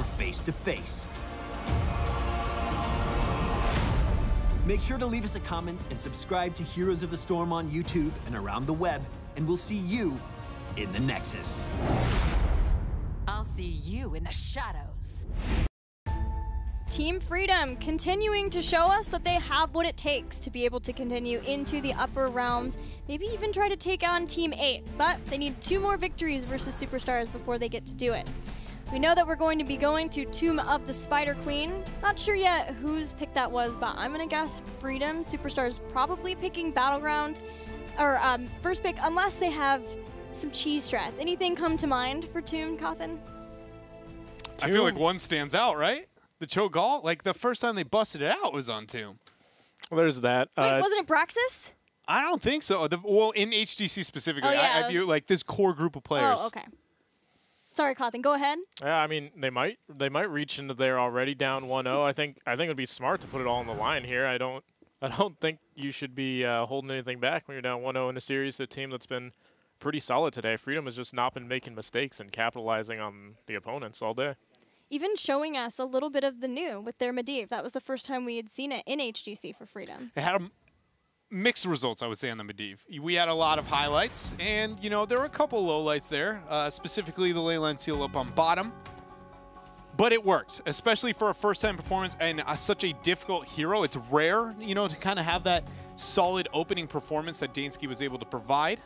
or face-to-face. Make sure to leave us a comment and subscribe to Heroes of the Storm on YouTube and around the web, and we'll see you in the Nexus. I'll see you in the shadows. Team Freedom continuing to show us that they have what it takes to be able to continue into the upper realms, maybe even try to take on Team 8, but they need 2 more victories versus Superstars before they get to do it. We know that we're going to be going to Tomb of the Spider Queen. Not sure yet whose pick that was, but I'm gonna guess Freedom. Superstars probably picking Battleground, or first pick, unless they have some cheese strats. Anything come to mind for Tomb, Cawthon? I feel like one stands out, right? The Cho'Gall, like the first time they busted it out was on Tomb. Well, there's that. Wait, wasn't it Braxis? I don't think so. Well, in HGC specifically, Oh, yeah, I view like this core group of players. Oh, okay. Sorry, Cawthon, go ahead. Yeah, I mean, they might reach into there already down 1-0. I think it'd be smart to put it all on the line here. I don't think you should be holding anything back when you're down 1-0 in a series. A team that's been pretty solid today. Freedom has just not been making mistakes and capitalizing on the opponents all day. Even showing us a little bit of the new with their Medivh. That was the first time we had seen it in HGC for Freedom. It had mixed results, I would say, on the Medivh. We had a lot of highlights, and you know there were a couple lowlights there, specifically the leyline seal up on bottom. But it worked, especially for a first-time performance and such a difficult hero. It's rare, you know, to kind of have that solid opening performance that Dansky was able to provide.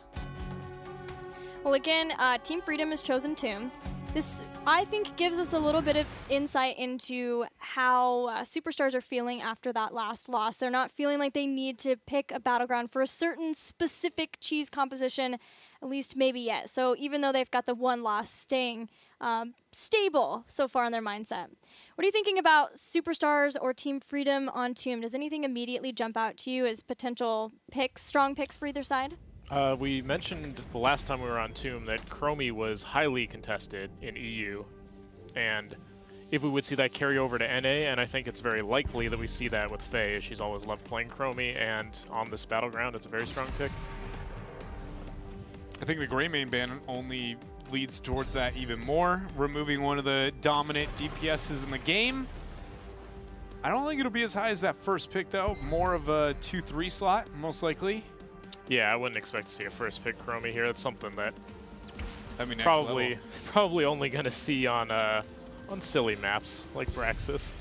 Well, again, Team Freedom has chosen Tomb. This, I think, gives us a little bit of insight into how Superstars are feeling after that last loss. They're not feeling like they need to pick a Battleground for a certain specific cheese composition, at least maybe yet. So even though they've got the 1 loss staying stable so far in their mindset. What are you thinking about Superstars or Team Freedom on Tomb? Does anything immediately jump out to you as potential picks, strong picks for either side? We mentioned the last time we were on Tomb that Chromie was highly contested in EU, and if we would see that carry over to NA, and I think it's very likely that we see that with Faye. She's always loved playing Chromie, and on this Battleground, it's a very strong pick. I think the Gray main ban only leads towards that even more, removing one of the dominant DPSs in the game. I don't think it'll be as high as that first pick, though. More of a 2-3 slot, most likely. Yeah, I wouldn't expect to see a first pick Chromie here. That's something that probably only going to see on silly maps like Braxis.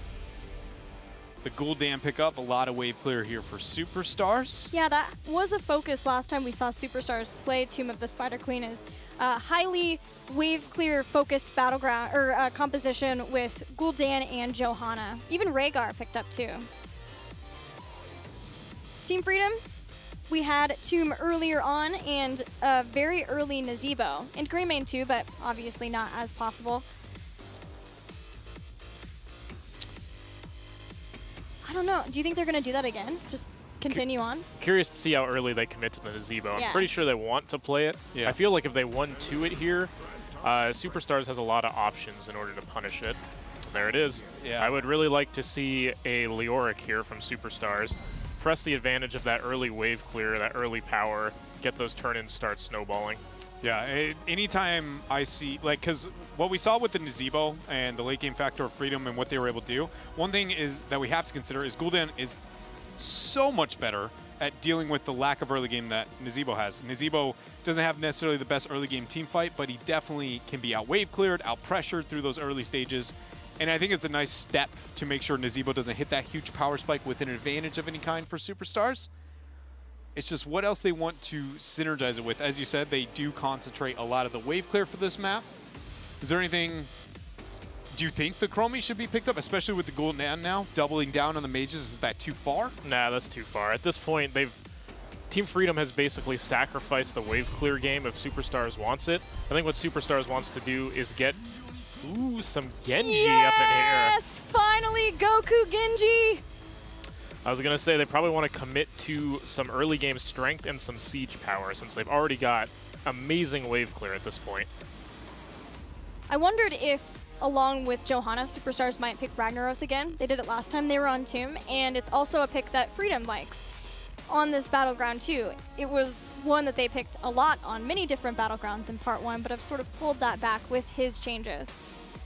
The Gul'dan pickup, a lot of wave clear here for Superstars. Yeah, that was a focus last time we saw Superstars play Tomb of the Spider Queen, is highly wave clear focused battleground or composition with Gul'dan and Johanna. Even Rhaegar picked up too. Team Freedom, we had Tomb earlier on and a very early Nazeebo. And Grey main too, but obviously not as possible. I don't know. Do you think they're going to do that again? Just continue on? Curious to see how early they commit to the Nazeebo. Yeah. I'm pretty sure they want to play it. Yeah. I feel like if they 1-2 it here, Superstars has a lot of options in order to punish it. There it is. Yeah. I would really like to see a Leoric here from Superstars. Press the advantage of that early wave clear, that early power, get those turn-ins start snowballing. Yeah, anytime I see, like, because what we saw with the Nazeebo and the late game factor of Freedom and what they were able to do, one thing is that we have to consider is Gul'dan is so much better at dealing with the lack of early game that Nazeebo has. Nazeebo doesn't have necessarily the best early game team fight, but he definitely can be out wave cleared, out pressured through those early stages. And I think it's a nice step to make sure Nazeebo doesn't hit that huge power spike with an advantage of any kind for Superstars. It's just what else they want to synergize it with. As you said, they do concentrate a lot of the wave clear for this map. Is there anything... Do you think the Chromie should be picked up, especially with the Gul'dan now? Doubling down on the mages, is that too far? Nah, that's too far. At this point, Team Freedom has basically sacrificed the wave clear game if Superstars wants it. I think what Superstars wants to do is get... Ooh, some Genji up in here. Yes! Finally, Goku Genji! I was going to say they probably want to commit to some early game strength and some siege power since they've already got amazing wave clear at this point. I wondered if, along with Johanna, Superstars might pick Ragnaros again. They did it last time they were on Tomb, and it's also a pick that Freedom likes on this Battleground too. It was one that they picked a lot on many different Battlegrounds in Part 1, but have sort of pulled that back with his changes.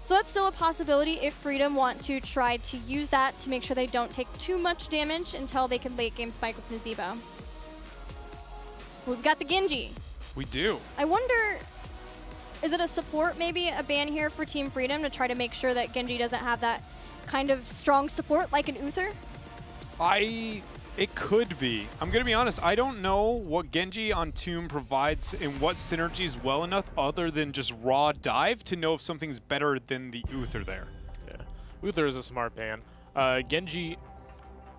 So that's still a possibility if Freedom want to try to use that to make sure they don't take too much damage until they can late game spike with Nazeebo. We've got the Genji. We do. I wonder, is it a support, maybe a ban here for Team Freedom to try to make sure that Genji doesn't have that kind of strong support like an Uther? It could be. I'm going to be honest. I don't know what Genji on Tomb provides and what synergies well enough other than just raw dive to know if something's better than the Uther there. Yeah. Uther is a smart ban. Genji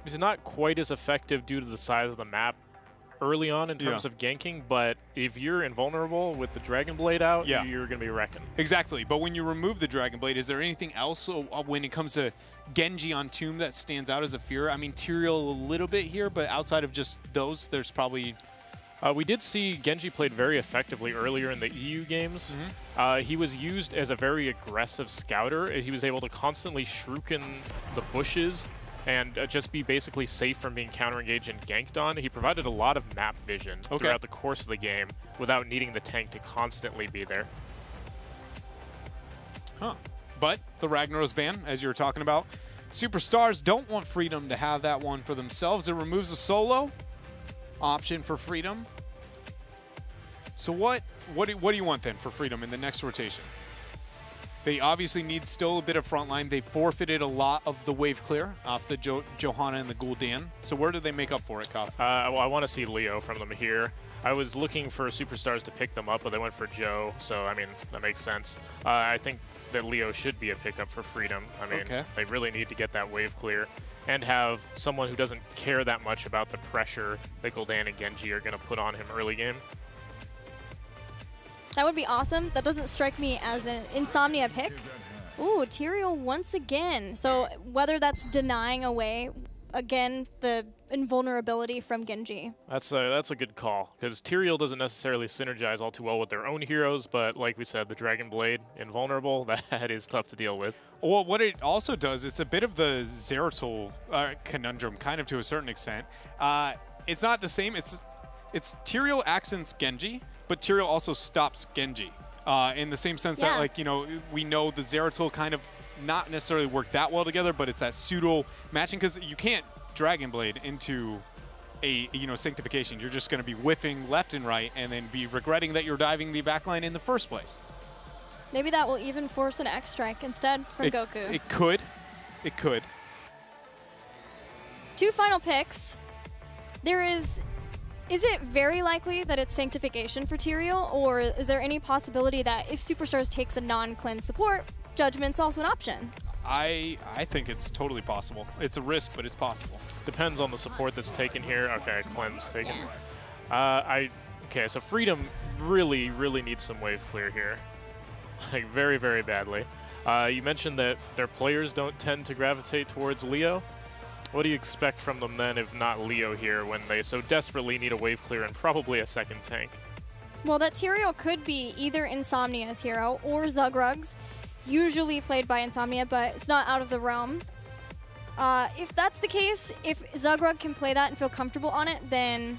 is not quite as effective due to the size of the map early on in terms of ganking, but if you're invulnerable with the Dragon Blade out, you're going to be wrecking. Exactly. But when you remove the Dragon Blade, is there anything else when it comes to Genji on Tomb that stands out as a fear? I mean, Tyrael a little bit here, but outside of just those, there's probably... we did see Genji played very effectively earlier in the EU games. He was used as a very aggressive scouter. He was able to constantly shuriken the bushes and just be basically safe from being counter-engaged and ganked on. He provided a lot of map vision throughout the course of the game without needing the tank to constantly be there. Huh. But the Ragnaros ban, as you were talking about, Superstars don't want Freedom to have that one for themselves. It removes a solo option for Freedom. So what do you want then for Freedom in the next rotation? They obviously need still a bit of frontline. They forfeited a lot of the wave clear off the Johanna and the Gul'dan. So where do they make up for it, Koff? Well, I want to see Leo from them here. I was looking for Superstars to pick them up, but they went for Joe. So, I mean, that makes sense. I think that Leo should be a pickup for Freedom. I mean, they really need to get that wave clear and have someone who doesn't care that much about the pressure that Gul'dan and Genji are going to put on him early game. That would be awesome. That doesn't strike me as an Insomnia pick. Ooh, Tyrael once again. So whether that's denying away, again, the invulnerability from Genji. That's a good call, because Tyrael doesn't necessarily synergize all too well with their own heroes, but like we said, the Dragon Blade, invulnerable, that is tough to deal with. Well, what it also does, it's a bit of the Zeratul conundrum, kind of to a certain extent. It's not the same. It's Tyrael accents Genji, but Tyrael also stops Genji in the same sense that, like, you know, we know the Zeratul kind of not necessarily work that well together, but it's that pseudo matching, because you can't Dragon Blade into a, you know, Sanctification. You're just going to be whiffing left and right and then be regretting that you're diving the backline in the first place. Maybe that will even force an X strike instead from Goku. It could. It could. Two final picks. There is it very likely that it's Sanctification for Tyrael, or is there any possibility that if Superstars takes a non-cleanse support, Judgment's also an option? I think it's totally possible. It's a risk, but it's possible. Depends on the support that's taken here. Okay, cleanse taken. Okay, so Freedom really needs some wave clear here. Like, very, very badly. You mentioned that their players don't tend to gravitate towards Leo. What do you expect from them then, if not Leo here, when they so desperately need a wave clear and probably a second tank? Well, that Tyrael could be either Insomnia's hero or Zugrugs, usually played by Insomnia, but it's not out of the realm. If that's the case, if Zugrug can play that and feel comfortable on it, then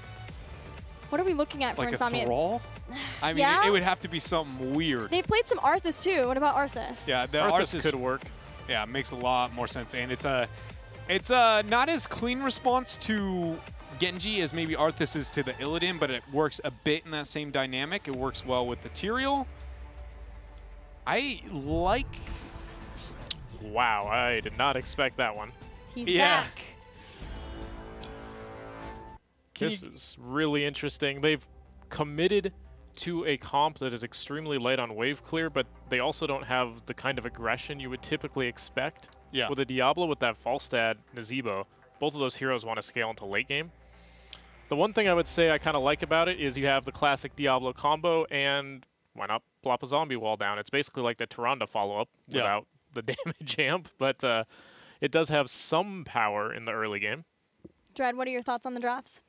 what are we looking at for Insomnia? Like a Thrall? I mean, it would have to be something weird. They've played some Arthas too. What about Arthas? Yeah, the Arthas could work. Yeah, it makes a lot more sense, and it's a not as clean response to Genji as maybe Arthas is to the Illidan, but it works a bit in that same dynamic. It works well with the Tyrael. I like... Wow, I did not expect that one. He's back. This is really interesting. They've committed to a comp that is extremely light on wave clear, but they also don't have the kind of aggression you would typically expect. Yeah. With a Diablo with that Falstad Nazeebo, both of those heroes want to scale into late game. The one thing I would say I kind of like about it is you have the classic Diablo combo, and why not plop a zombie wall down? It's basically like the Tyrande follow-up without the damage amp, but it does have some power in the early game. Dread, what are your thoughts on the drafts?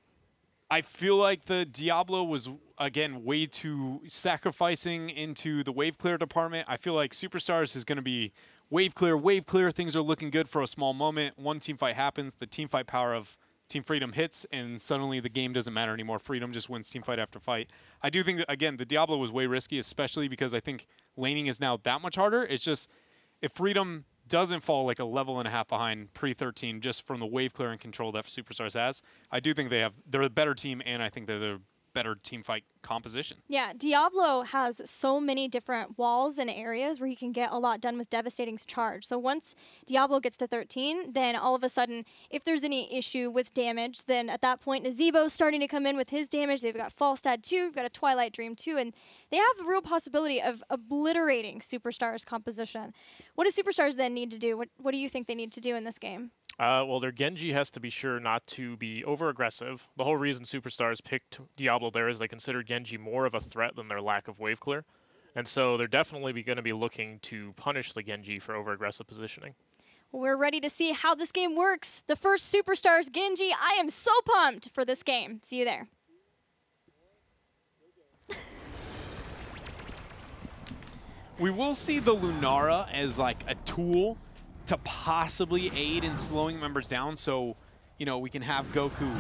I feel like the Diablo was, again, way too sacrificing into the wave clear department. I feel like Superstars is going to be wave clear, things are looking good for a small moment. One team fight happens, the team fight power of Team Freedom hits, and suddenly the game doesn't matter anymore. Freedom just wins team fight after fight. I do think that, again, the Diablo was way risky, especially because I think laning is now that much harder. It's if Freedom doesn't fall like a level and a half behind pre-13 just from the wave clearing control that Superstars has, I do think they're a better team, and I think they're the better team fight composition. Yeah, Diablo has so many different walls and areas where he can get a lot done with Devastating's charge. So once Diablo gets to 13, then all of a sudden, if there's any issue with damage, then at that point, Nazebo's starting to come in with his damage. They've got Falstad 2, we've got a Twilight Dream 2, and they have the real possibility of obliterating Superstars' composition. What do Superstars then need to do? What do you think they need to do in this game? Well, their Genji has to be sure not to be over-aggressive. The whole reason Superstars picked Diablo there is they consider Genji more of a threat than their lack of wave clear. And so they're definitely going to be looking to punish the Genji for over-aggressive positioning. We're ready to see how this game works. The first Superstars Genji. I am so pumped for this game. See you there. We will see the Lunara as like a tool to possibly aid in slowing members down, so we can have Goku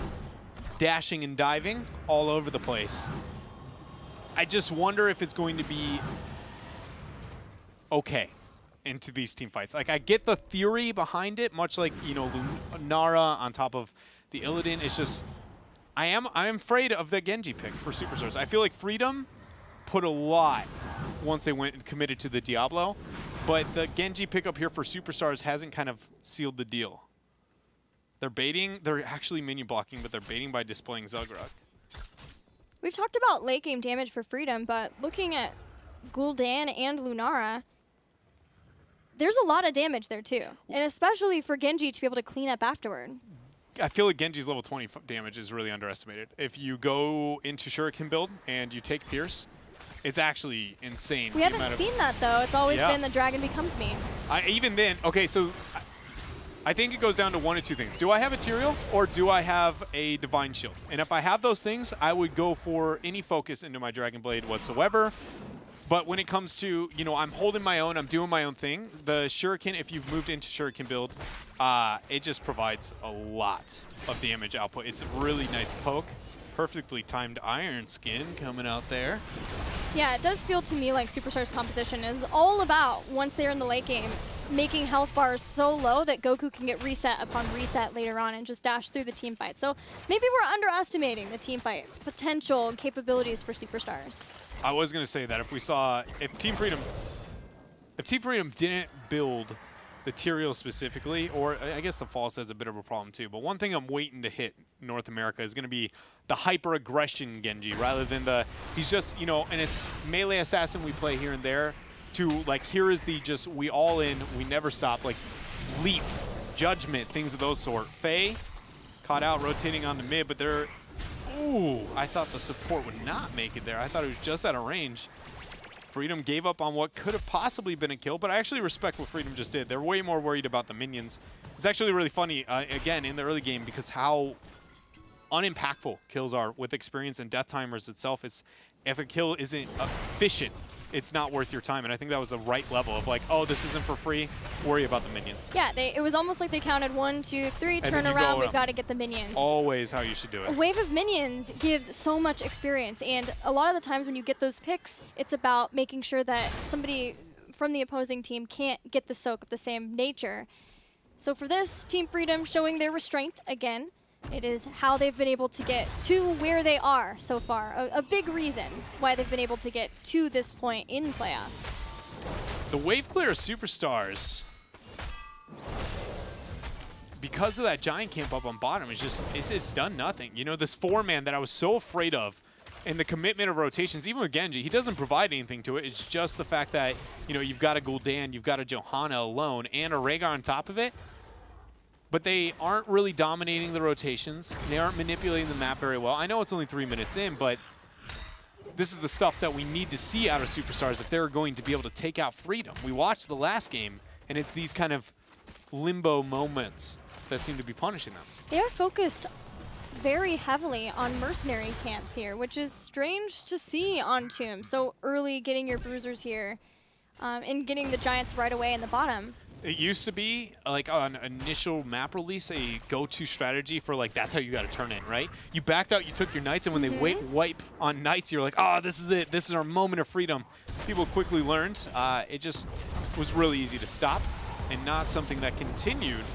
dashing and diving all over the place. I just wonder if it's going to be okay into these team fights. Like, I get the theory behind it, much like Lunara on top of the Illidan. It's just I am afraid of the Genji pick for Superstars. I feel like Freedom put a lot once they went and committed to the Diablo. But the Genji pickup here for Superstars hasn't kind of sealed the deal. They're baiting. They're actually minion blocking, but they're baiting by displaying Zelgrug. We've talked about late game damage for Freedom, but looking at Gul'dan and Lunara, there's a lot of damage there too. And especially for Genji to be able to clean up afterward. I feel like Genji's level 20 damage is really underestimated. If you go into Shuriken build and you take Pierce, it's actually insane. We haven't seen that, though. It's always been the Dragon Becomes Me. Even then, okay, so I think it goes down to one of two things. Do I have Ethereal or do I have a Divine Shield? And if I have those things, I would go for any focus into my Dragon Blade whatsoever. But when it comes to, I'm holding my own, I'm doing my own thing, the Shuriken, if you've moved into Shuriken build, it just provides a lot of damage output. It's a really nice poke. Perfectly timed Iron Skin coming out there. Yeah, it does feel to me like Superstars composition is all about, once they're in the late game, making health bars so low that Goku can get reset upon reset later on and just dash through the team fight. So maybe we're underestimating the team fight potential and capabilities for Superstars. I was going to say that if Team Freedom didn't build the Tyrael specifically, or I guess the False has a bit of a problem too, but one thing I'm waiting to hit North America is going to be the hyper-aggression Genji, rather than he's just, an melee assassin we play here and there, to like, here is the just, we all in, we never stop, like Leap, Judgment, things of those sort. Faye caught out rotating on the mid, but they're, ooh, I thought the support would not make it there. I thought it was just out of range. Freedom gave up on what could have possibly been a kill, but I actually respect what Freedom just did. They're way more worried about the minions. It's actually really funny, again, in the early game, because how unimpactful kills are with experience and death timers itself. If a kill isn't efficient, it's not worth your time, and I think that was the right level of like, oh, this isn't for free, worry about the minions. Yeah, it was almost like they counted 1, 2, 3, turn around, we've got to get the minions. Always how you should do it. A wave of minions gives so much experience, and a lot of the times when you get those picks, it's about making sure that somebody from the opposing team can't get the soak of the same nature. So for this, Team Freedom showing their restraint again. It is how they've been able to get to where they are so far. A big reason why they've been able to get to this point in playoffs. The wave clear Superstars, because of that giant camp up on bottom, it's done nothing. This 4-man that I was so afraid of, and the commitment of rotations, even with Genji, he doesn't provide anything to it. It's just the fact that, you've got a Gul'dan, you've got a Johanna alone, and a Rhaegar on top of it. But they aren't really dominating the rotations. They aren't manipulating the map very well. I know it's only 3 minutes in, but this is the stuff that we need to see out of Superstars if they're going to be able to take out Freedom. We watched the last game, and it's these kind of limbo moments that seem to be punishing them. They are focused very heavily on mercenary camps here, which is strange to see on Tomb. So early getting your bruisers here and getting the Giants right away in the bottom. It used to be, like, on initial map release, a go-to strategy for, like, that's how you got to turn in, right? You backed out, you took your knights, and when they wipe on knights, you're like, oh, this is it. This is our moment of freedom. People quickly learned. It just was really easy to stop and not something that continued.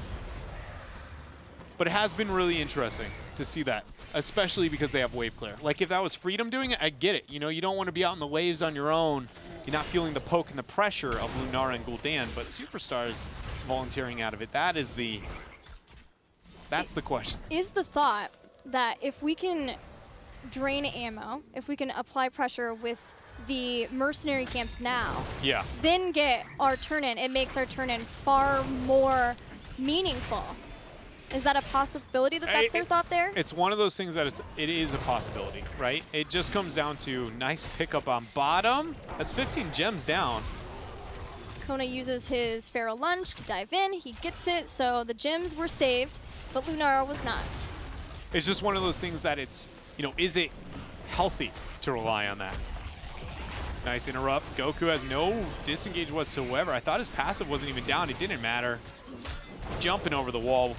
But it has been really interesting to see that, especially because they have wave clear. Like, if that was Freedom doing it, I get it. You know, you don't want to be out in the waves on your own. You're not feeling the poke and the pressure of Lunara and Gul'dan, but Superstars volunteering out of it. That's the question. Is the thought that if we can drain ammo, if we can apply pressure with the mercenary camps now, then get our turn-in, it makes our turn-in far more meaningful. Is that a possibility that that's their thought there? It's one of those things that it is a possibility, right? It just comes down to nice pickup on bottom. That's 15 gems down. Kona uses his Feral Lunge to dive in. He gets it, so the gems were saved, but Lunara was not. It's just one of those things that it's, you know, is it healthy to rely on that? Nice interrupt. Goku has no disengage whatsoever. I thought his passive wasn't even down. It didn't matter. Jumping over the wall.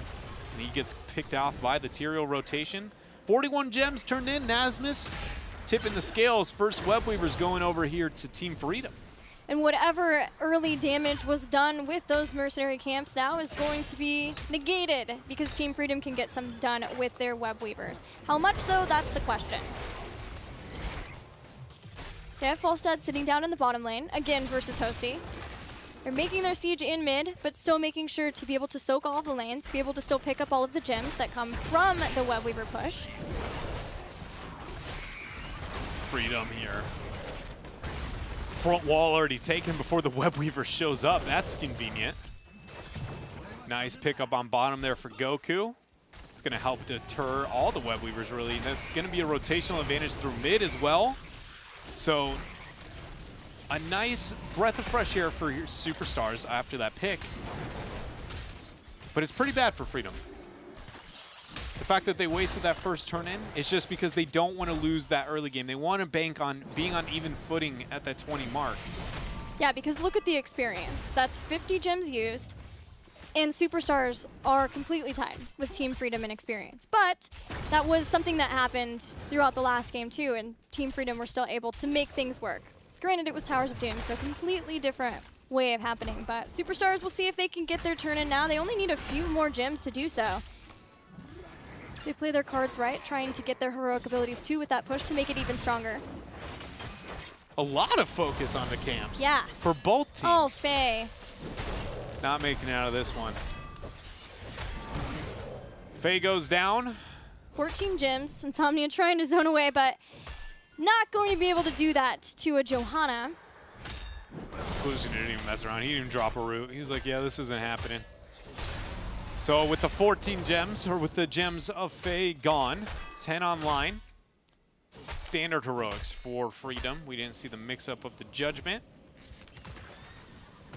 And he gets picked off by the Tyrael rotation. 41 gems turned in. Nasmus tipping the scales. First Web Weavers going over here to Team Freedom. And whatever early damage was done with those mercenary camps now is going to be negated because Team Freedom can get some done with their Web Weavers. How much, though, that's the question. They have Falstad sitting down in the bottom lane, again versus Hosty. They're making their siege in mid, but still making sure to be able to soak all of the lanes, be able to still pick up all of the gems that come from the Web Weaver push. Freedom here. Front wall already taken before the Web Weaver shows up. That's convenient. Nice pickup on bottom there for Goku. It's going to help deter all the Web Weavers, really. That's going to be a rotational advantage through mid as well. So a nice breath of fresh air for your Superstars after that pick. But it's pretty bad for Freedom. The fact that they wasted that first turn-in is just because they don't want to lose that early game. They want to bank on being on even footing at that 20 mark. Yeah, because look at the experience. That's 50 gems used, and Superstars are completely tied with Team Freedom in experience. But that was something that happened throughout the last game too, and Team Freedom were still able to make things work. Granted, it was Towers of Doom, so a completely different way of happening. But Superstars will see if they can get their turn in now. They only need a few more gems to do so. They play their cards right, trying to get their heroic abilities too with that push to make it even stronger. A lot of focus on the camps. Yeah. For both teams. Oh, Faye. Not making it out of this one. Faye goes down. 14 gems. Insomnia trying to zone away, but not going to be able to do that to a Johanna. Illusion didn't even mess around. He didn't even drop a root. He was like, yeah, this isn't happening. So with the 14 gems, or with the gems of Faye gone, 10 online. Standard heroics for Freedom. We didn't see the mix-up of the Judgment.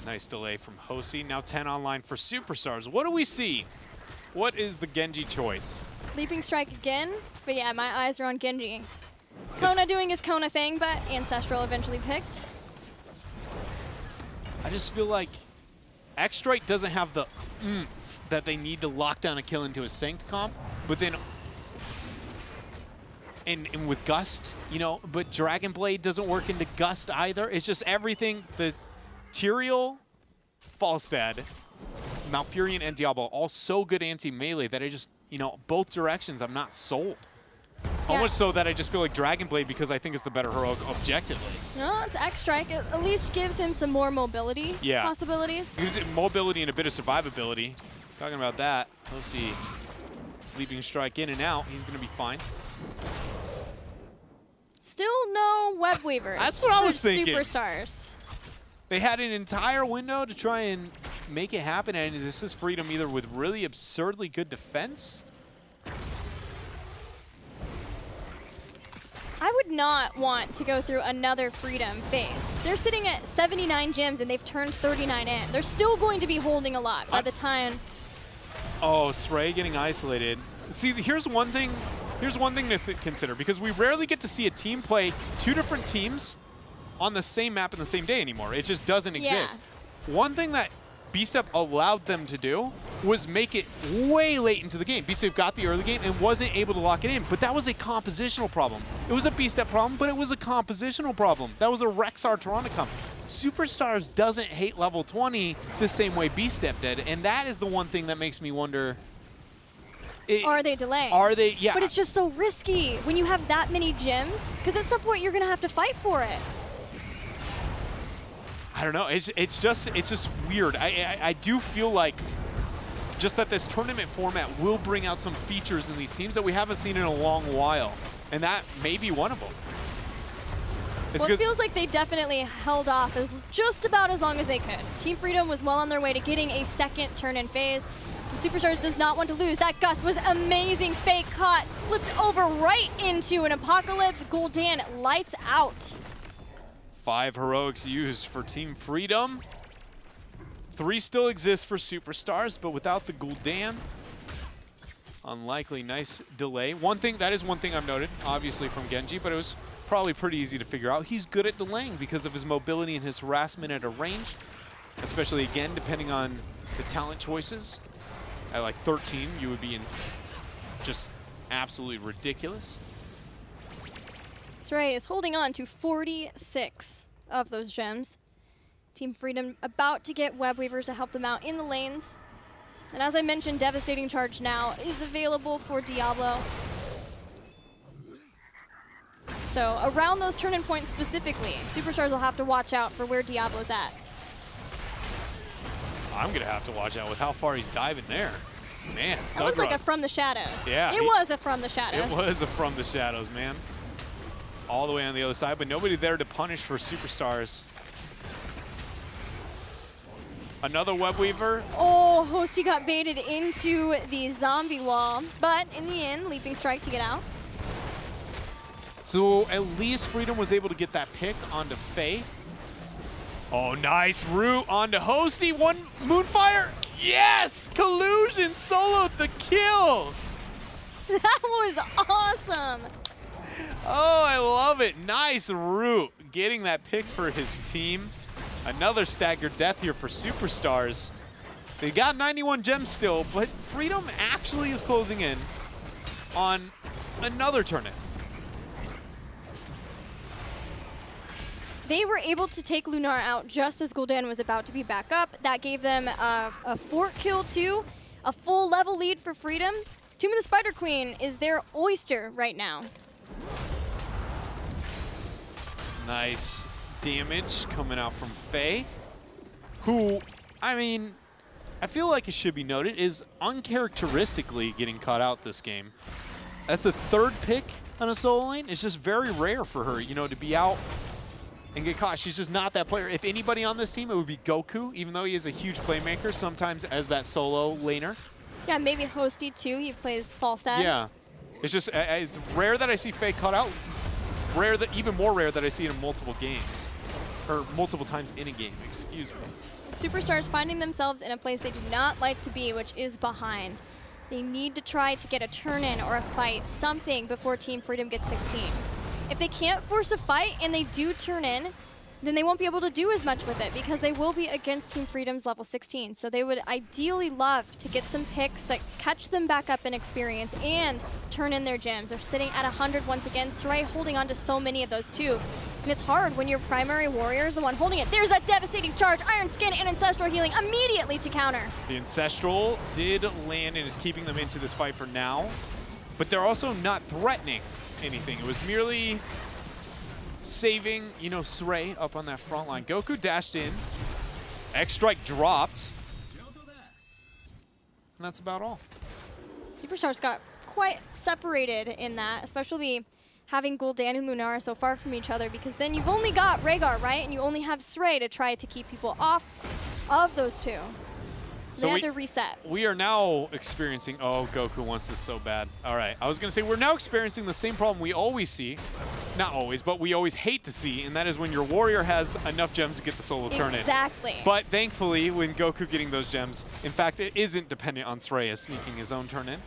Nice delay from Hosey. Now 10 online for Superstars. What do we see? What is the Genji choice? Leaping Strike again, but yeah, my eyes are on Genji. Kona doing his Kona thing, but Ancestral eventually picked. I just feel like X-Strike doesn't have the that they need to lock down a kill into a Sanct comp, but then and with Gust, you know, but Dragon Blade doesn't work into Gust either. It's just everything. The Tyrael, Falstad, Malfurion, and Diablo all so good anti-melee that I just, you know, both directions I'm not sold. Yeah. Almost so that I just feel like Dragon Blade because I think it's the better heroic objectively. No, it's X-Strike. It at least gives him some more mobility possibilities. Gives it mobility and a bit of survivability. Talking about that, let's see. Leaping Strike in and out. He's going to be fine. Still no Web Weavers. That's what I was thinking. Superstars. They had an entire window to try and make it happen, and this is Freedom either with really absurdly good defense. I would not want to go through another Freedom phase. They're sitting at 79 gems and they've turned 39 in. They're still going to be holding a lot by the time. Oh, Sray getting isolated. See, here's one thing to consider, because we rarely get to see a team play two different teams on the same map in the same day anymore. It just doesn't exist. One thing that B-Step allowed them to do was make it way late into the game. B-Step got the early game and wasn't able to lock it in, but that was a compositional problem. It was a B-Step problem, but it was a compositional problem. That was a Rexar Toronicum. Superstars doesn't hate level 20 the same way B-Step did, and that is the one thing that makes me wonder. Are they delaying? Are they? Yeah. But it's just so risky when you have that many gems, because at some point you're going to have to fight for it. I don't know. It's just weird. I do feel like just that this tournament format will bring out some features in these teams that we haven't seen in a long while, and that may be one of them. Well, it feels like they definitely held off just about as long as they could. Team Freedom was well on their way to getting a second turn-in phase. And Superstars does not want to lose. That gust was amazing. Fake caught, flipped over right into an Apocalypse. Gul'dan lights out. 5 heroics used for Team Freedom. 3 still exist for Superstars, but without the Gul'dan, unlikely. Nice delay. That is one thing I've noted, obviously from Genji, but it was probably pretty easy to figure out. He's good at delaying because of his mobility and his harassment at a range, especially, again, depending on the talent choices. At like 13, you would be just absolutely ridiculous. Sray is holding on to 46 of those gems. Team Freedom about to get Web Weavers to help them out in the lanes. And as I mentioned, Devastating Charge now is available for Diablo. So around those turn-in points specifically, Superstars will have to watch out for where Diablo's at. I'm going to have to watch out with how far he's diving there. Man, it looked like a From the Shadows. Yeah. It was a From the Shadows. It was a From the Shadows, man. All the way on the other side, but nobody there to punish for Superstars. Another Web Weaver. Oh, Hosty got baited into the zombie wall, but in the end, Leaping Strike to get out. So at least Freedom was able to get that pick onto Faye. Oh, nice root onto Hosty. One Moonfire. Yes! Collusion soloed the kill. That was awesome. Oh, I love it. Nice root. Getting that pick for his team. Another staggered death here for Superstars. They got 91 gems still, but Freedom actually is closing in on another turn-in. They were able to take Lunar out just as Gul'dan was about to be back up. That gave them a fort kill too, a full level lead for Freedom. Tomb of the Spider Queen is their oyster right now. Nice damage coming out from Faye, who, I mean, I feel like it should be noted, is uncharacteristically getting caught out this game. That's the 3rd pick on a solo lane. It's just very rare for her, you know, to be out and get caught. She's just not that player. If anybody on this team, it would be Goku, even though he is a huge playmaker, sometimes as that solo laner. Yeah, maybe Hosty too. He plays Falstad. Yeah. It's just, it's rare that I see Faye caught out. Even more rare that I see it in multiple games. Or multiple times in a game, excuse me. Superstars finding themselves in a place they do not like to be, which is behind. They need to try to get a turn-in or a fight, something, before Team Freedom gets 16. If they can't force a fight and they do turn in, then they won't be able to do as much with it because they will be against Team Freedom's level 16. So they would ideally love to get some picks that catch them back up in experience and turn in their gems. They're sitting at 100 once again. Sarai holding on to so many of those too. And it's hard when your primary warrior is the one holding it. There's that devastating charge. Iron Skin and Ancestral Healing immediately to counter. The Ancestral did land and is keeping them into this fight for now. But they're also not threatening anything. It was merely saving, you know, Saray up on that front line. Goku dashed in. X-Strike dropped. And that's about all. Superstars got quite separated in that, especially having Gul'dan and Lunar so far from each other, because then you've only got Rhaegar, right? And you only have Saray to try to keep people off of those two. So they have to reset. We are now experiencing, oh, Goku wants this so bad. All right, I was going to say, we're now experiencing the same problem we always see. Not always, but we always hate to see, and that is when your warrior has enough gems to get the solo turn in. Exactly. But thankfully, when Goku getting those gems, in fact, it isn't dependent on Sreya sneaking his own turn in.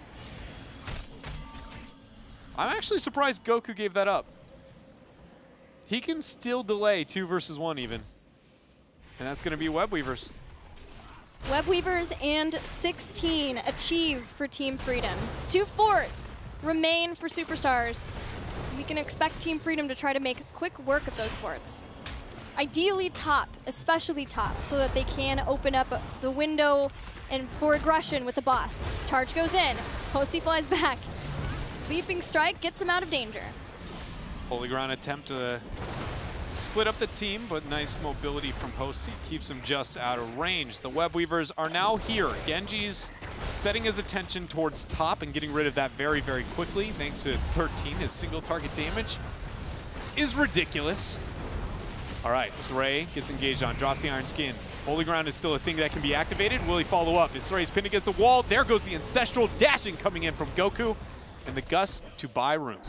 I'm actually surprised Goku gave that up. He can still delay 2 versus 1 even. And that's going to be Web Weavers. Web Weavers and 16 achieved for Team Freedom. 2 forts remain for Superstars. We can expect Team Freedom to try to make quick work of those forts. Ideally top, especially top, so that they can open up the window and for aggression with the boss. Charge goes in, Posty flies back. Leaping Strike gets him out of danger. Holy Ground attempt to split up the team, but nice mobility from Posty keeps him just out of range. The Web Weavers are now here. Genji's setting his attention towards top and getting rid of that very, very quickly. Thanks to his 13, his single target damage is ridiculous. All right, Sray gets engaged on, drops the Iron Skin. Holy Ground is still a thing that can be activated. Will he follow up? Is Sray's pinned against the wall? There goes the Ancestral dashing coming in from Goku and the Gust to buy room.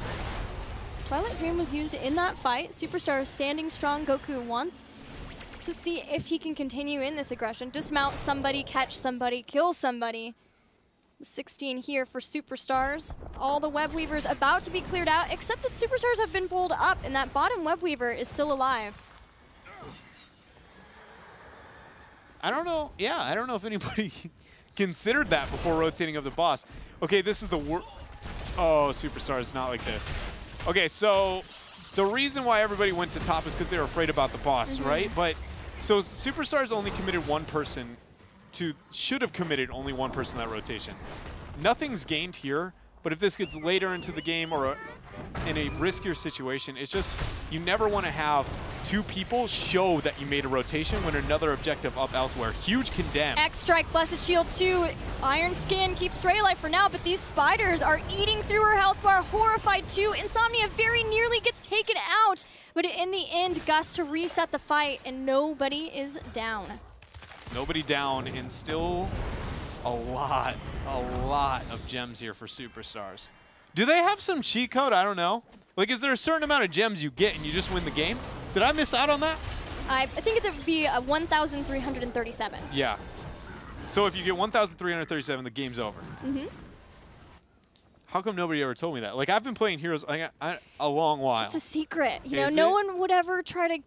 Twilight Dream was used in that fight. Superstar standing strong. Goku wants to see if he can continue in this aggression. Dismount somebody, catch somebody, kill somebody. 16 here for Superstars. All the Web Weavers about to be cleared out, except that Superstars have been pulled up and that bottom Web Weaver is still alive. I don't know. Yeah, I don't know if anybody considered that before rotating up the boss. Okay, this is the worst. Oh, Superstars, not like this. Okay, so the reason why everybody went to top is because they were afraid about the boss, right? But so Superstars only committed one person to, should have committed only one person that rotation. Nothing's gained here, but if this gets later into the game or in a riskier situation, it's just, you never want to have 2 people show that you made a rotation when another objective up elsewhere. Huge condemn. X-Strike, Blessed Shield 2, Iron Skin keeps Sray alive for now, but these spiders are eating through her health bar. Horrified too. Insomnia very nearly gets taken out, but in the end, Gus to reset the fight, and nobody is down. Nobody down, and still a lot of gems here for Superstars. Do they have some cheat code? I don't know. Like, is there a certain amount of gems you get and you just win the game? Did I miss out on that? I think it would be 1,337. Yeah. So if you get 1,337, the game's over. How come nobody ever told me that? Like, I've been playing Heroes a long while. It's a secret. You know, Is no it? one would ever try to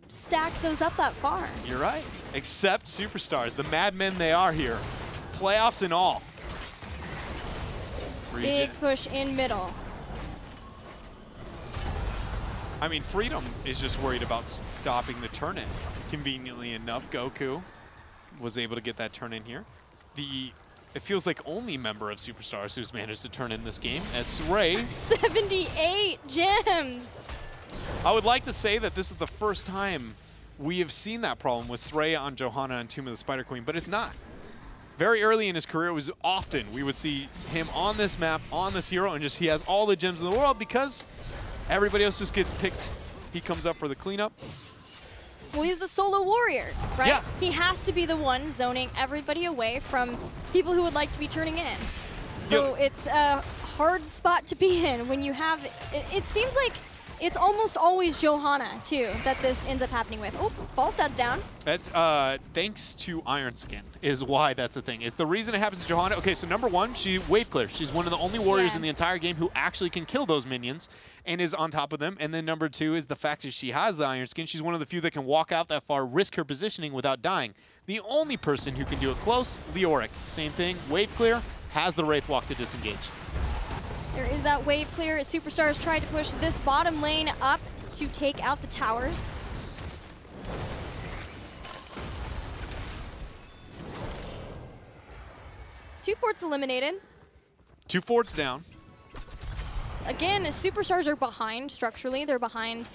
stack those up that far. You're right. Except Superstars, the madmen they are here. Playoffs and all. Big push in middle. I mean, Freedom is just worried about stopping the turn-in. Conveniently enough, Goku was able to get that turn-in here. It feels like only member of Superstars who's managed to turn in this game, as Sray. 78 gems. I would like to say that this is the first time we have seen that problem with Sray on Johanna and Tomb of the Spider Queen, but it's not. Very early in his career, it was often we would see him on this map, on this hero, and just he has all the gems in the world because everybody else just gets picked. He comes up for the cleanup. Well, he's the solo warrior, right? Yeah. He has to be the one zoning everybody away from people who would like to be turning in. So it's a hard spot to be in when you have, it seems like it's almost always Johanna, too, that this ends up happening with. Oh, Falstad's down. That's thanks to Iron Skin is why that's a thing. It's the reason it happens to Johanna. Okay, so number one, she wave clear. She's one of the only warriors in the entire game who actually can kill those minions and is on top of them. And then number two is the fact that she has the Iron Skin. She's one of the few that can walk out that far, risk her positioning without dying. The only person who can do it close, Leoric. Same thing, wave clear, has the Wraith Walk to disengage. There is that wave clear as Superstars tried to push this bottom lane up to take out the towers. Two forts eliminated. 2 forts down. Again, Superstars are behind structurally. They're behind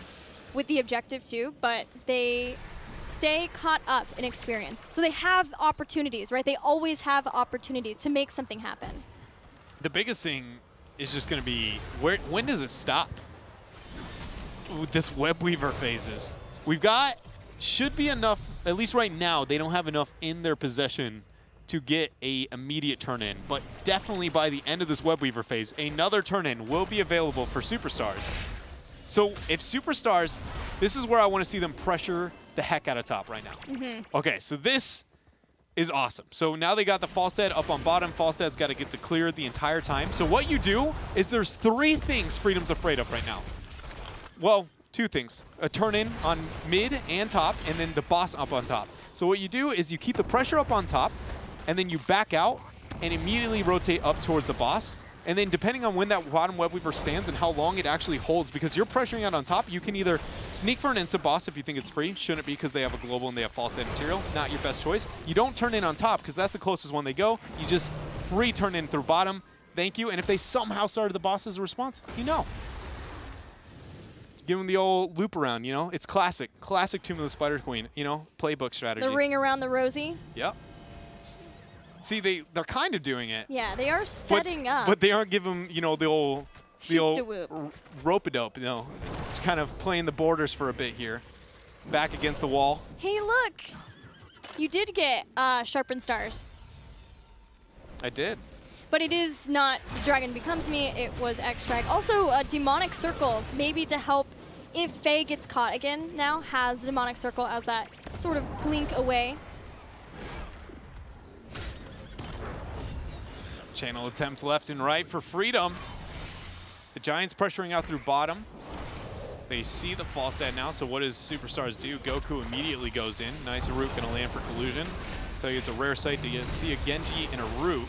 with the objective too, but they stay caught up in experience. So they have opportunities, right? They always have opportunities to make something happen. The biggest thing is just going to be, when does it stop? With this Web Weaver phases. We've got, should be enough, at least right now, they don't have enough in their possession to get a immediate turn-in. But definitely by the end of this Web Weaver phase, another turn-in will be available for Superstars. So if Superstars, this is where I want to see them pressure the heck out of top right now. Okay, so this is awesome. So now they got the Falstad up on bottom. Falstad's got to get the clear the entire time. So what you do is there's 3 things Freedom's afraid of right now. Well, 2 things. A turn-in on mid and top, and then the boss up on top. So what you do is you keep the pressure up on top, and then you back out and immediately rotate up towards the boss. And then depending on when that bottom web weaver stands and how long it actually holds, because you're pressuring out on top, you can either sneak for an instant boss if you think it's free. Shouldn't be because they have a global and they have false set material. Not your best choice. You don't turn in on top because that's the closest one they go. You just free turn in through bottom. Thank you. And if they somehow started the boss as a response, you know. Give them the old loop around, you know? It's classic. Classic Tomb of the Spider Queen, you know? Playbook strategy. The ring around the Rosie. Yep. See, they're kind of doing it. Yeah, they are setting up. But they aren't giving, you know, the old Shoot-da-whoop. rope-a-dope, you know, just kind of playing the borders for a bit here. Back against the wall. Hey, look. You did get Sharpened Stars. I did. But it is not Dragon Becomes Me. It was X-Drag. Also, a Demonic Circle, maybe to help if Faye gets caught again now, has Demonic Circle as that sort of blink away. Channel attempt left and right for Freedom. The Giants pressuring out through bottom. They see the false set now, so what does Superstars do? Goku immediately goes in. Nice root gonna land for collusion. Tell you it's a rare sight to see a Genji in a root.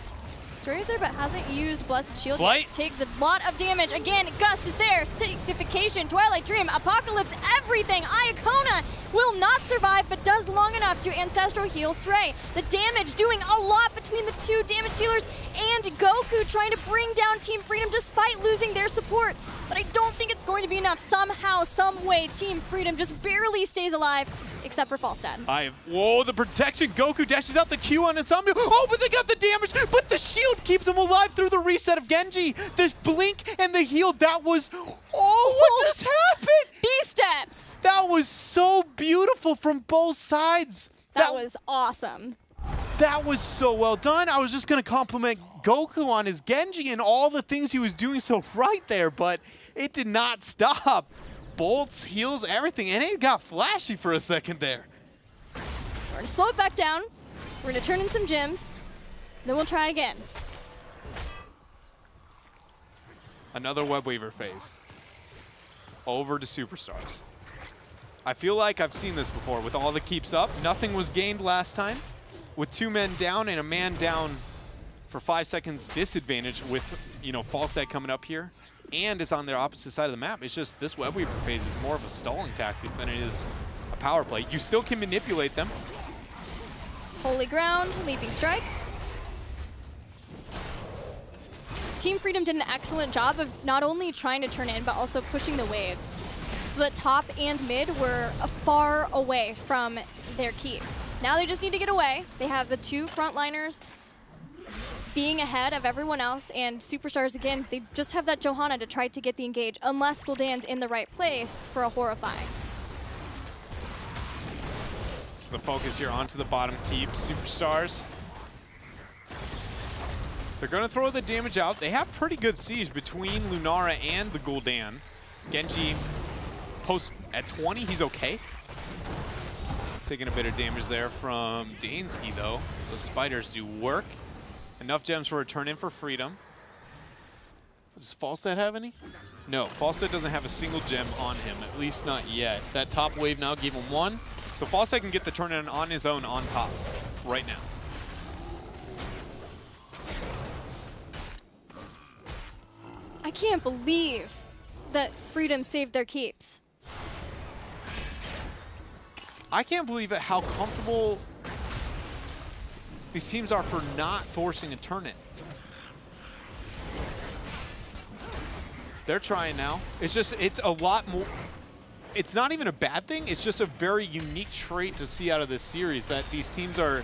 Stray's there, but hasn't used Blessed Shield Flight. yet. Takes a lot of damage. Again, Gust is there. Sanctification, Twilight Dream, Apocalypse, everything. Iacona will not survive, but does long enough to Ancestral Heal Stray. The damage doing a lot between the two damage dealers, and Goku trying to bring down Team Freedom despite losing their support. But I don't think it's going to be enough. Somehow, some way, Team Freedom just barely stays alive, except for Falstad. Whoa, the protection. Goku dashes out the Q on Insomnia. Oh, but they got the damage, but the shield keeps him alive through the reset of Genji. This blink and the heal, that was, what just happened? B-steps. That was so beautiful from both sides. That was awesome. That was so well done. I was just going to compliment Goku on his Genji and all the things he was doing so right there, but it did not stop. Bolts, heals, everything, and it got flashy for a second there. We're going to slow it back down. We're going to turn in some gems. Then we'll try again. Another web weaver phase. Over to Superstars. I feel like I've seen this before with all the keeps up. Nothing was gained last time. With 2 men down and a man down for 5 seconds disadvantage with, you know, false set coming up here. And it's on their opposite side of the map. It's just this web weaver phase is more of a stalling tactic than it is a power play. You still can manipulate them. Holy Ground, Leaping Strike. Team Freedom did an excellent job of not only trying to turn in, but also pushing the waves. So that top and mid were far away from their keeps. Now they just need to get away. They have the 2 frontliners being ahead of everyone else, and Superstars, again, they just have that Johanna to try to get the engage, unless Gul'dan's in the right place for a Horrifying. So the focus here onto the bottom keep. Superstars. They're going to throw the damage out. They have pretty good siege between Lunara and the Gul'dan. Genji post at 20, he's okay. Taking a bit of damage there from Dansky, though. Those spiders do work. Enough gems for a turn in for Freedom. Does Falset have any? No, Falset doesn't have a single gem on him, at least not yet. That top wave now gave him 1. So Falset can get the turn in on his own on top right now. I can't believe that Freedom saved their keeps. I can't believe it how comfortable these teams are for not forcing a turn-in. They're trying now. It's just, it's a lot more, it's not even a bad thing. It's just a very unique trait to see out of this series that these teams are,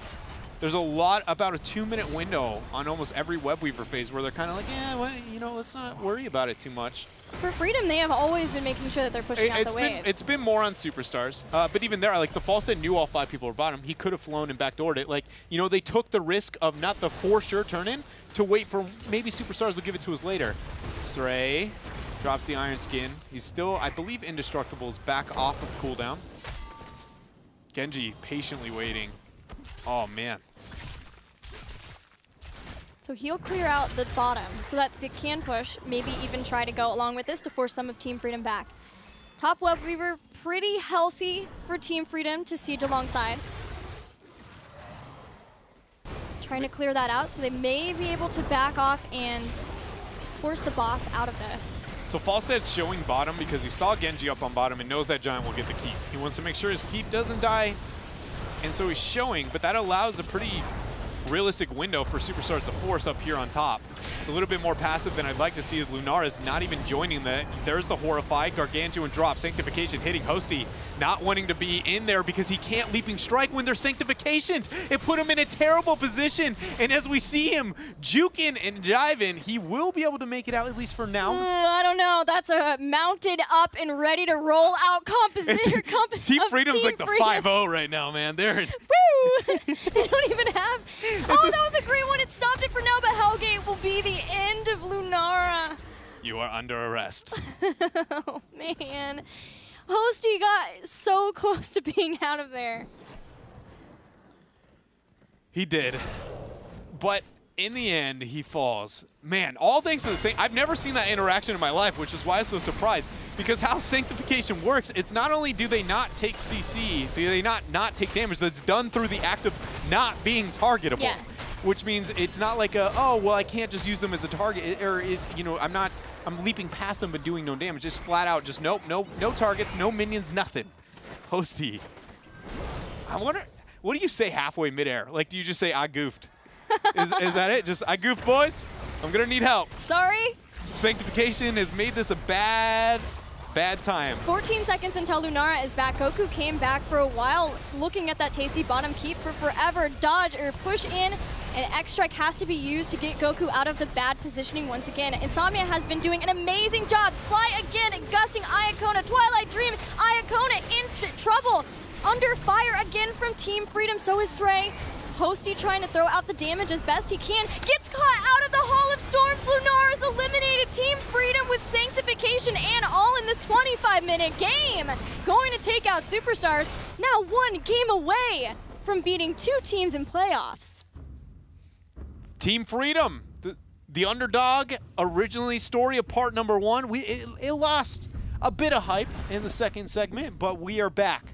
there's a lot, about a 2-minute window on almost every web weaver phase where they're kind of like, yeah, well, you know, let's not worry about it too much. For Freedom, they have always been making sure that they're pushing out the waves. It's been more on Superstars, but even there, like the Falset knew all 5 people were bottom. He could have flown and backdoored it. Like, you know, they took the risk of not the for sure turn in to wait for maybe Superstars will give it to us later. Stray drops the Iron Skin. He's still, I believe, indestructible is back off of cooldown. Genji patiently waiting. Oh man. So he'll clear out the bottom so that they can push, maybe even try to go along with this to force some of Team Freedom back. Top web weaver, pretty healthy for Team Freedom to siege alongside. trying to clear that out, so they may be able to back off and force the boss out of this. So Falstead's showing bottom because he saw Genji up on bottom and knows that Giant will get the keep. He wants to make sure his keep doesn't die, and so he's showing, but that allows a pretty realistic window for Superstars to force up here on top. It's a little bit more passive than I'd like to see, as Lunara's not even joining that. There's the Horrify, Gargantuan drop, Sanctification hitting Hosty, not wanting to be in there because he can't Leaping Strike when there's Sanctifications. It put him in a terrible position, and as we see him juking and jiving, he will be able to make it out, at least for now. I don't know. That's a mounted up and ready to roll out composition. Team Freedom's like the 5-0 right now, man. They're in. Woo! They don't even have. Oh, that was a great one. It stopped it for now, but Hellgate will be the end of Lunara. You are under arrest. Oh, man. Hosty got so close to being out of there. He did. But in the end, he falls. Man, all thanks to the same. I've never seen that interaction in my life, which is why I'm so surprised. Because how Sanctification works, it's not only do they not take CC, do they not take damage, that's done through the act of not being targetable. Yeah. Which means it's not like a, oh, well, I can't just use them as a target, or is, you know, I'm leaping past them but doing no damage. Just flat out, just nope, no targets, no minions, nothing. Hosty. I wonder, what do you say halfway midair? Like, do you just say, I goofed? Is that it? Just, I goofed, boys? I'm gonna need help. Sorry? Sanctification has made this a bad time. 14 seconds until Lunara is back. Goku came back for a while, looking at that tasty bottom keep for forever. Dodge or push in, and X-Strike has to be used to get Goku out of the bad positioning once again. Insomnia has been doing an amazing job. Fly again, gusting Iacona, Twilight Dream, Iacona in trouble. Under fire again from Team Freedom, so is Stray. Hosty trying to throw out the damage as best he can. Gets caught out of the Hall of Storms. Lunara's eliminated. Team Freedom with Sanctification and all in this 25-minute game. Going to take out Superstars. Now 1 game away from beating 2 teams in playoffs. Team Freedom, the underdog, originally story of part number 1. It lost a bit of hype in the second segment, but we are back.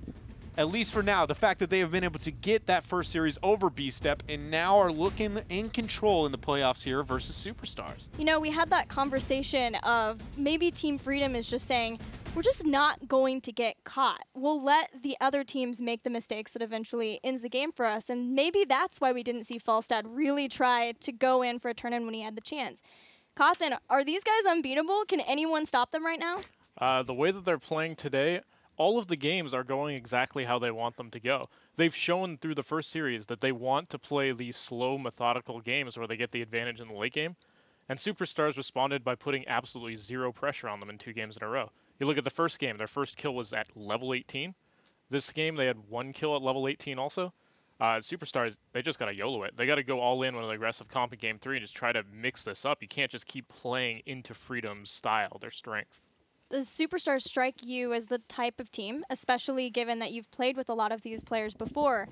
At least for now, the fact that they have been able to get that first series over B-Step and now are looking in control in the playoffs here versus Superstars. You know, we had that conversation of maybe Team Freedom is just saying, we're just not going to get caught. We'll let the other teams make the mistakes that eventually ends the game for us. And maybe that's why we didn't see Falstad really try to go in for a turn-in when he had the chance. Cawthon, are these guys unbeatable? Can anyone stop them right now? The way that they're playing today, all of the games are going exactly how they want them to go. They've shown through the first series that they want to play these slow, methodical games where they get the advantage in the late game. And Superstars responded by putting absolutely zero pressure on them in 2 games in a row. You look at the first game, their first kill was at level 18. This game, they had 1 kill at level 18 also. Superstars, they just got to YOLO it. They got to go all in with an aggressive comp in Game 3 and just try to mix this up. You can't just keep playing into Freedom's style, their strength. Does Superstars strike you as the type of team, especially given that you've played with a lot of these players before,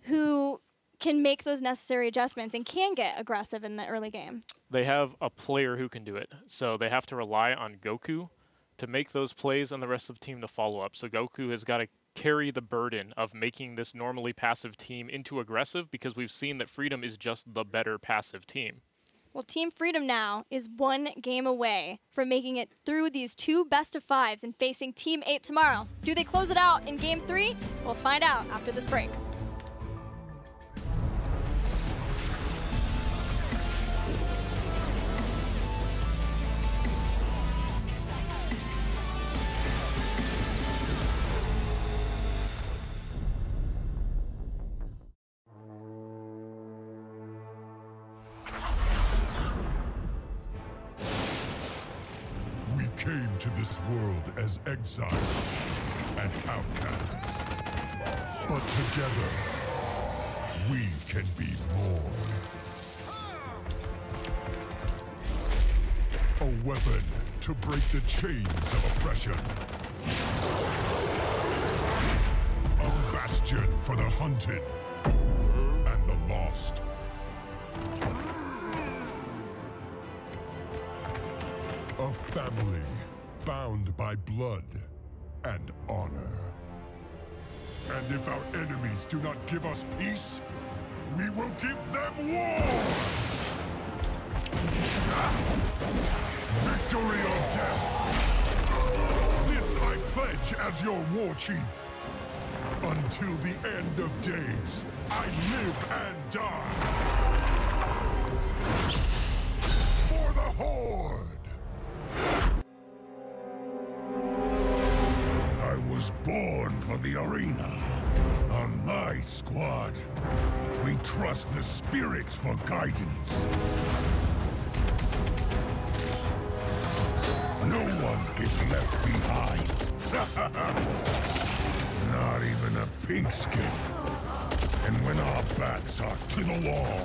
who can make those necessary adjustments and can get aggressive in the early game? They have a player who can do it. So they have to rely on Goku to make those plays and the rest of the team to follow up. So Goku has got to carry the burden of making this normally passive team into aggressive, because we've seen that Freedom is just the better passive team. Well, Team Freedom now is 1 game away from making it through these 2 best-of-5s and facing Team 8 tomorrow. Do they close it out in Game 3? We'll find out after this break. Came to this world as exiles and outcasts. But together, we can be more. A weapon to break the chains of oppression. A bastion for the hunted and the lost. A family bound by blood and honor. And if our enemies do not give us peace, We will give them war! Victory or death! This I pledge as your war chief. Until the end of days, I live and die. For the Horde! I was born for the arena. On my squad, we trust the spirits for guidance. No one is left behind. Not even a pink skin. And when our backs are to the wall,